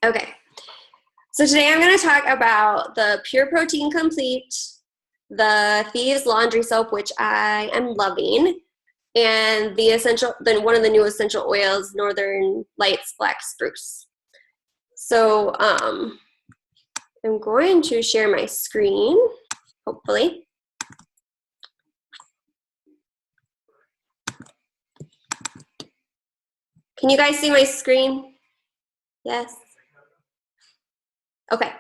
Okay, so today I'm going to talk about the Pure Protein Complete, the Thieves Laundry Soap, which I am loving, and one of the new essential oils, Northern Lights Black Spruce. So I'm going to share my screen, hopefully. Can you guys see my screen? Yes? Okay.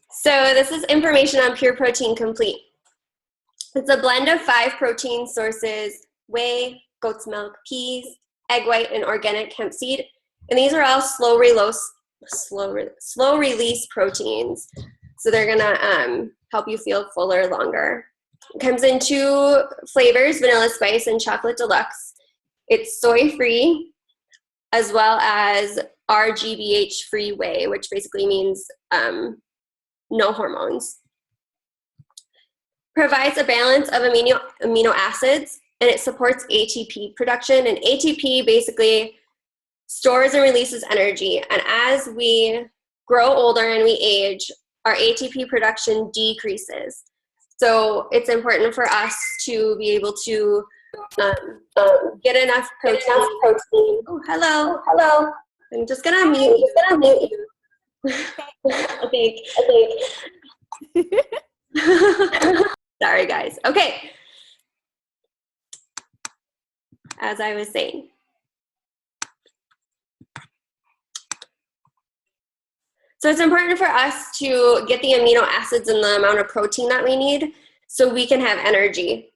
So this is information on Pure Protein Complete. It's a blend of 5 protein sources: whey, goat's milk, peas, egg white, and organic hemp seed. And these are all slow release proteins. So they're gonna help you feel fuller longer. It comes in 2 flavors, vanilla spice and chocolate deluxe. It's soy-free, as well as RGBH-free whey, which basically means no hormones. Provides a balance of amino acids, and it supports ATP production. And ATP basically stores and releases energy. And as we grow older and we age, our ATP production decreases. So it's important for us to be able to get enough protein. Oh, hello. Hello. I'm just gonna mute you. Okay. Sorry, guys. Okay. As I was saying. So it's important for us to get the amino acids and the amount of protein that we need so we can have energy.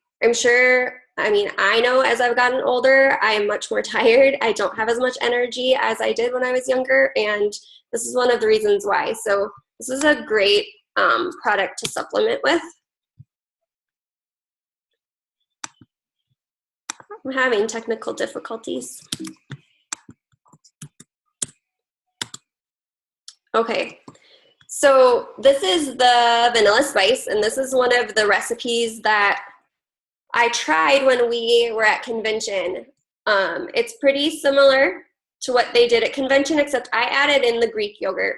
I know as I've gotten older, I am much more tired. I don't have as much energy as I did when I was younger, and this is one of the reasons why. So this is a great product to supplement with. I'm having technical difficulties. Okay, so this is the vanilla spice, and this is one of the recipes that I tried when we were at convention. It's pretty similar to what they did at convention, except I added in the Greek yogurt.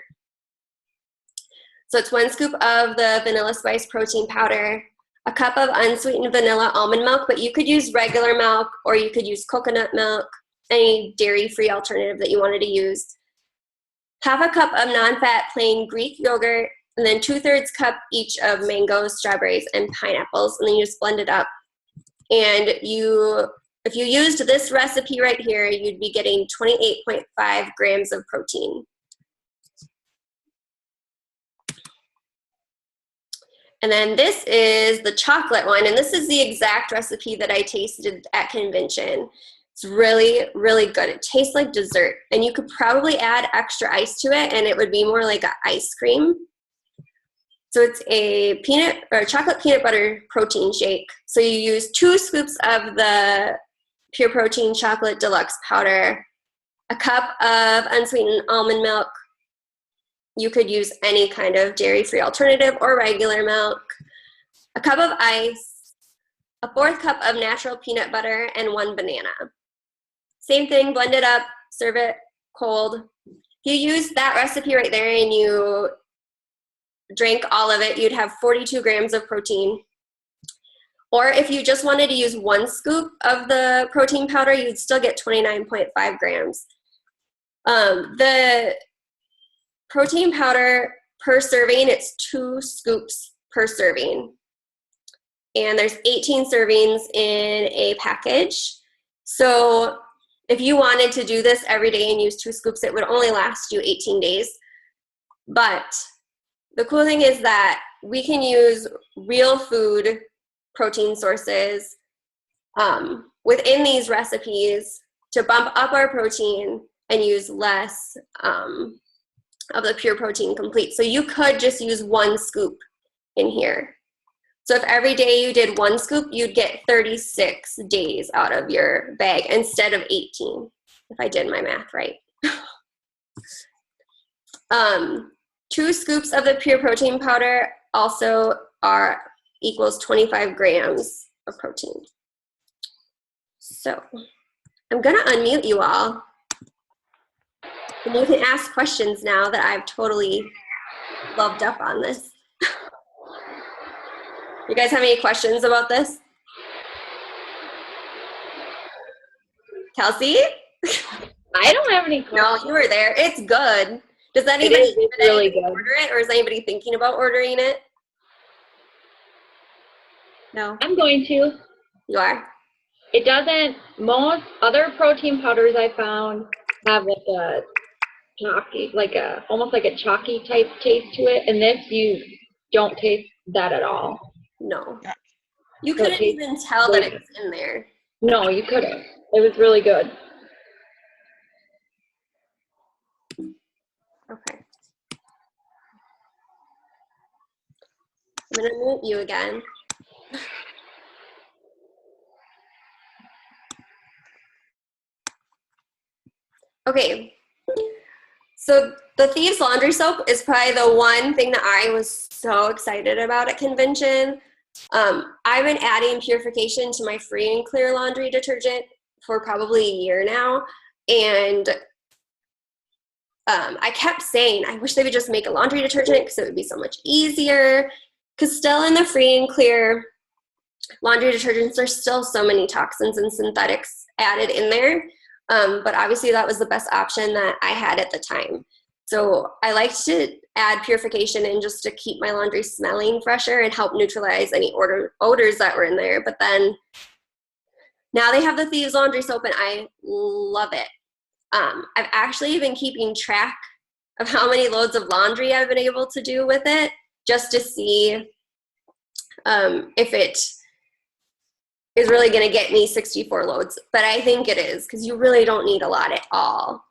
So it's 1 scoop of the vanilla spice protein powder, a cup of unsweetened vanilla almond milk, but you could use regular milk or you could use coconut milk, any dairy-free alternative that you wanted to use. Half a cup of non-fat plain Greek yogurt, and then 2/3 cup each of mangoes, strawberries, and pineapples, and then you just blend it up. And if you used this recipe right here, you'd be getting 28.5 grams of protein. And then this is the chocolate one, and this is the exact recipe that I tasted at convention. It's really, really good. It tastes like dessert, and you could probably add extra ice to it, and it would be more like an ice cream. So it's a chocolate peanut butter protein shake. So you use 2 scoops of the Pure Protein Chocolate Deluxe powder, a cup of unsweetened almond milk. You could use any kind of dairy-free alternative or regular milk, a cup of ice, a 1/4 cup of natural peanut butter, and 1 banana. Same thing, blend it up, serve it cold. If you use that recipe right there and you drank all of it, you'd have 42 grams of protein. Or if you just wanted to use 1 scoop of the protein powder, you'd still get 29.5 grams. The protein powder per serving, it's 2 scoops per serving. And there's 18 servings in a package. So if you wanted to do this every day and use 2 scoops, it would only last you 18 days. But the cool thing is that we can use real food protein sources within these recipes to bump up our protein and use less of the Pure Protein Complete. So you could just use 1 scoop in here. So if every day you did 1 scoop, you'd get 36 days out of your bag instead of 18, if I did my math right. 2 scoops of the Pure Protein powder also equals 25 grams of protein. So I'm gonna unmute you all. And you can ask questions now that I've totally loved up on this. You guys have any questions about this? Kelsey? I don't have any questions. No, you were there. It's good. Does anybody, It's really good. order it, or is anybody thinking about ordering it? No. I'm going to. You are? It doesn't, most other protein powders I found have like a chalky, almost like a chalky type taste to it. And this, you don't taste that at all. No. You So it couldn't tastes even tell that it was in there. No, you couldn't. It was really good. Okay. I'm going to mute you again. Okay. So the Thieves Laundry Soap is probably the one thing that I was so excited about at convention. I've been adding purification to my free and clear laundry detergent for probably a year now. And I kept saying, I wish they would just make a laundry detergent because it would be so much easier. Because still in the free and clear laundry detergents, there's still so many toxins and synthetics added in there. But obviously that was the best option that I had at the time. So I like to add purification in just to keep my laundry smelling fresher and help neutralize any odors that were in there. But then now they have the Thieves Laundry Soap and I love it. I've actually been keeping track of how many loads of laundry I've been able to do with it just to see if it is really going to get me 64 loads. But I think it is because you really don't need a lot at all.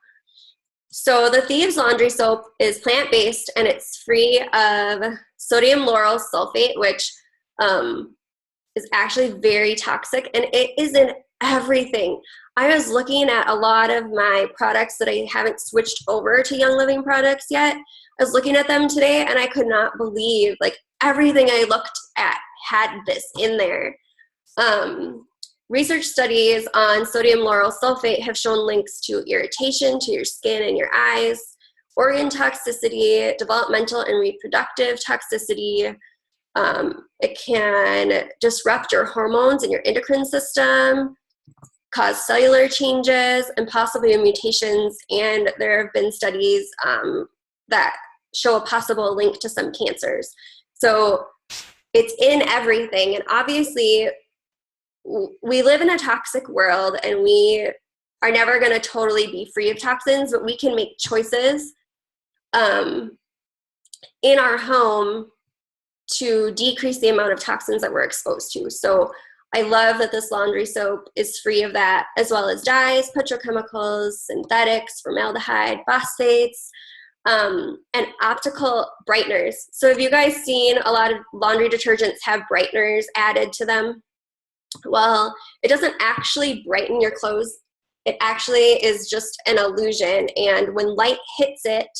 So the Thieves Laundry Soap is plant-based and it's free of sodium lauryl sulfate, which is actually very toxic, and it is in everything. I was looking at a lot of my products that I haven't switched over to Young Living products yet. I was looking at them today and I could not believe, like, everything I looked at had this in there. Research studies on sodium lauryl sulfate have shown links to irritation to your skin and your eyes, organ toxicity, developmental and reproductive toxicity. It can disrupt your hormones and your endocrine system, cause cellular changes, and possibly mutations. And there have been studies that show a possible link to some cancers. So it's in everything. And obviously, we live in a toxic world and we are never going to totally be free of toxins, but we can make choices in our home to decrease the amount of toxins that we're exposed to. So I love that this laundry soap is free of that, as well as dyes, petrochemicals, synthetics, formaldehyde, phosphates, and optical brighteners. So have you guys seen a lot of laundry detergents have brighteners added to them? Well, it doesn't actually brighten your clothes. It actually is just an illusion. And when light hits it,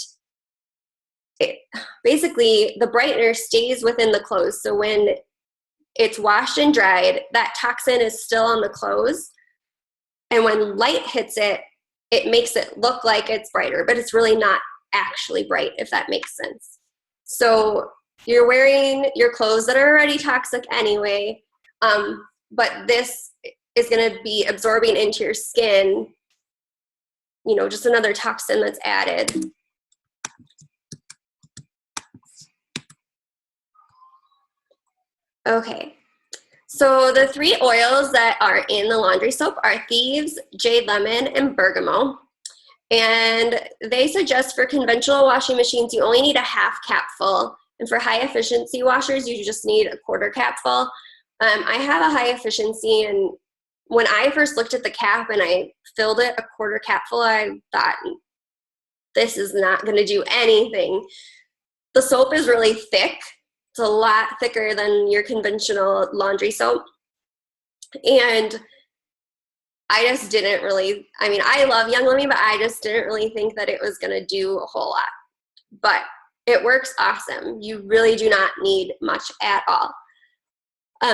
basically the brightener stays within the clothes. So when it's washed and dried, that toxin is still on the clothes. And when light hits it, it makes it look like it's brighter, but it's really not actually bright, if that makes sense. So you're wearing your clothes that are already toxic anyway, but this is going to be absorbing into your skin, you know, just another toxin that's added. Okay, so the 3 oils that are in the laundry soap are Thieves, Jade Lemon, and Bergamot. And they suggest for conventional washing machines, you only need a half capful. And for high efficiency washers, you just need a quarter capful. I have a high efficiency, and when I first looked at the cap and I filled it a quarter capful, I thought, this is not going to do anything. The soap is really thick. It's a lot thicker than your conventional laundry soap. And I just didn't really, I mean, I love Young Living, but I just didn't really think that it was going to do a whole lot. But it works awesome. You really do not need much at all.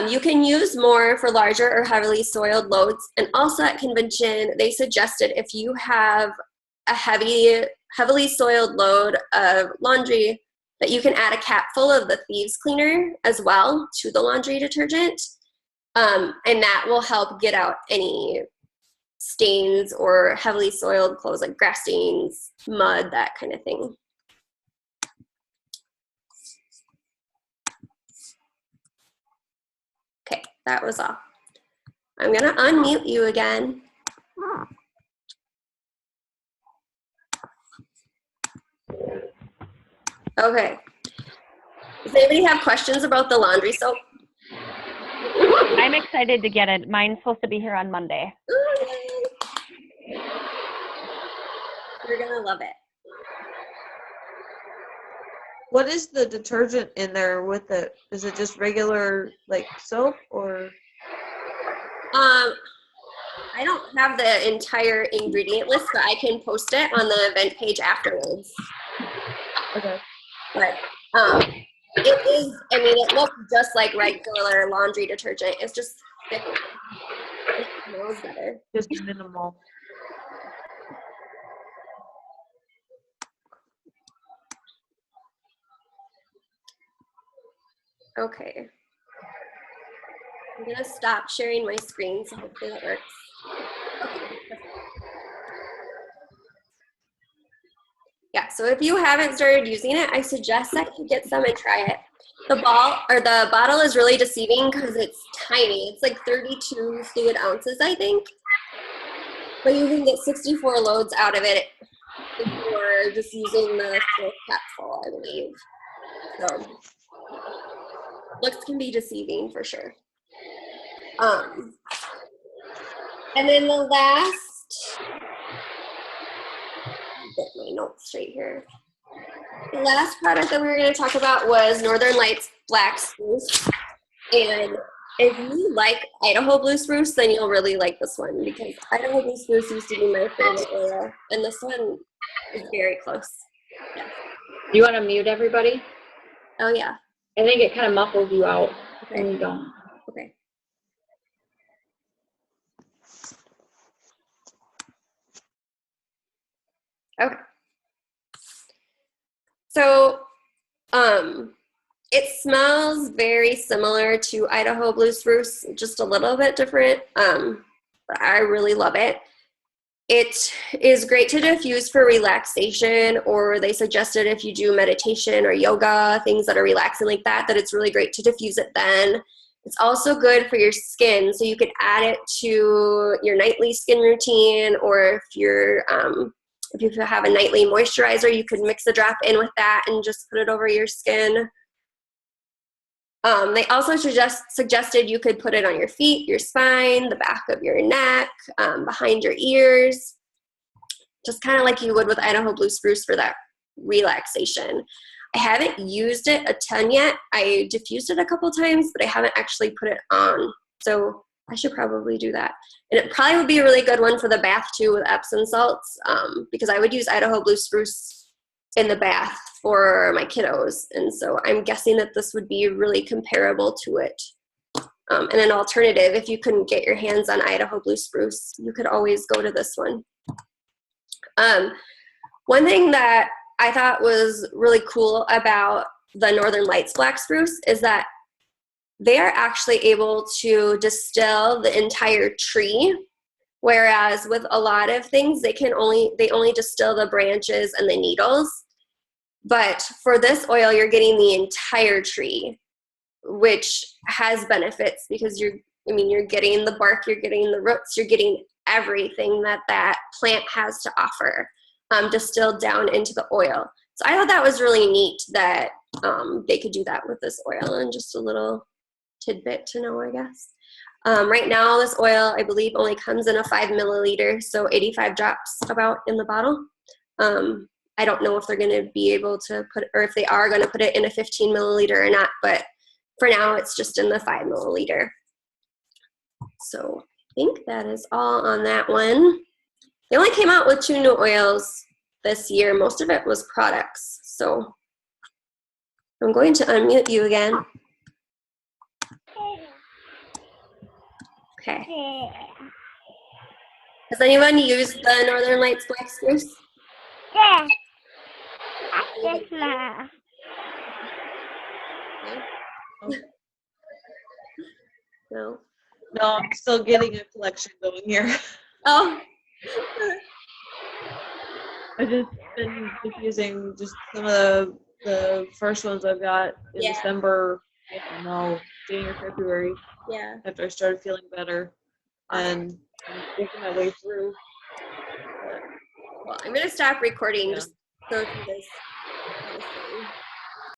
You can use more for larger or heavily soiled loads. And also at convention, they suggested if you have a heavily soiled load of laundry, that you can add a cap full of the thieves cleaner as well to the laundry detergent. And that will help get out any stains or heavily soiled clothes, like grass stains, mud, that kind of thing. Okay, that was all. I'm gonna unmute you again. Okay. Does anybody have questions about the laundry soap? I'm excited to get it. Mine's supposed to be here on Monday. You're gonna love it. What is the detergent in there with it? Is it just regular like soap or? I don't have the entire ingredient list, but I can post it on the event page afterwards. Okay. But it is, I mean, it looks just like regular laundry detergent. It's just thicker. It smells better. Just minimal. Okay. I'm gonna stop sharing my screen, so hopefully that works. Okay. Yeah, so if you haven't started using it, I suggest that you get some and try it. The bottle is really deceiving because it's tiny. It's like 32 fluid ounces, I think. But you can get 64 loads out of it if you're just using the full capsule, I believe. So looks can be deceiving for sure. And then the last, get my notes straight here. The last product that we were going to talk about was Northern Lights Black Spruce. And if you like Idaho Blue Spruce, then you'll really like this one, because Idaho Blue Spruce used to be my favorite oil, and this one is very close. Yeah. Do you want to mute everybody? Oh, yeah. I think it kind of muffles you out Okay. when you don't. Okay. Okay. So, it smells very similar to Idaho Blue Spruce, just a little bit different, but I really love it. It is great to diffuse for relaxation, or they suggested if you do meditation or yoga, things that are relaxing like that, that it's really great to diffuse it then. It's also good for your skin, so you could add it to your nightly skin routine, or if you have a nightly moisturizer, you could mix a drop in with that and just put it over your skin. They also suggested you could put it on your feet, your spine, the back of your neck, behind your ears, just kind of like you would with Idaho Blue Spruce for that relaxation. I haven't used it a ton yet. I diffused it a couple times, but I haven't actually put it on. So I should probably do that. And it probably would be a really good one for the bath too, with Epsom salts, because I would use Idaho Blue Spruce in the bath for my kiddos. And so I'm guessing that this would be really comparable to it. And an alternative, if you couldn't get your hands on Idaho Blue Spruce, you could always go to this one. One thing that I thought was really cool about the Northern Lights Black Spruce is that they are actually able to distill the entire tree, whereas with a lot of things, they only distill the branches and the needles. But for this oil, you're getting the entire tree, which has benefits because you're getting the bark, you're getting the roots, you're getting everything that plant has to offer, distilled down into the oil. So I thought that was really neat that they could do that with this oil, and just a little tidbit to know, I guess. Right now, this oil, I believe, only comes in a 5 milliliter, so 85 drops about in the bottle. I don't know if they're going to be able to or if they are going to put it in a 15 milliliter or not, but for now, it's just in the 5 milliliter. So I think that is all on that one. They only came out with 2 new oils this year. Most of it was products. So I'm going to unmute you again. Okay. Has anyone used the Northern Lights Black Spruce? No. No, I'm still getting a collection going here. Oh. I've just been using just some of the first ones I've got in Yeah. December, no, January, February, Yeah. after I started feeling better. Awesome. And I'm working my way through. Well, I'm gonna stop recording Yeah. just so you guys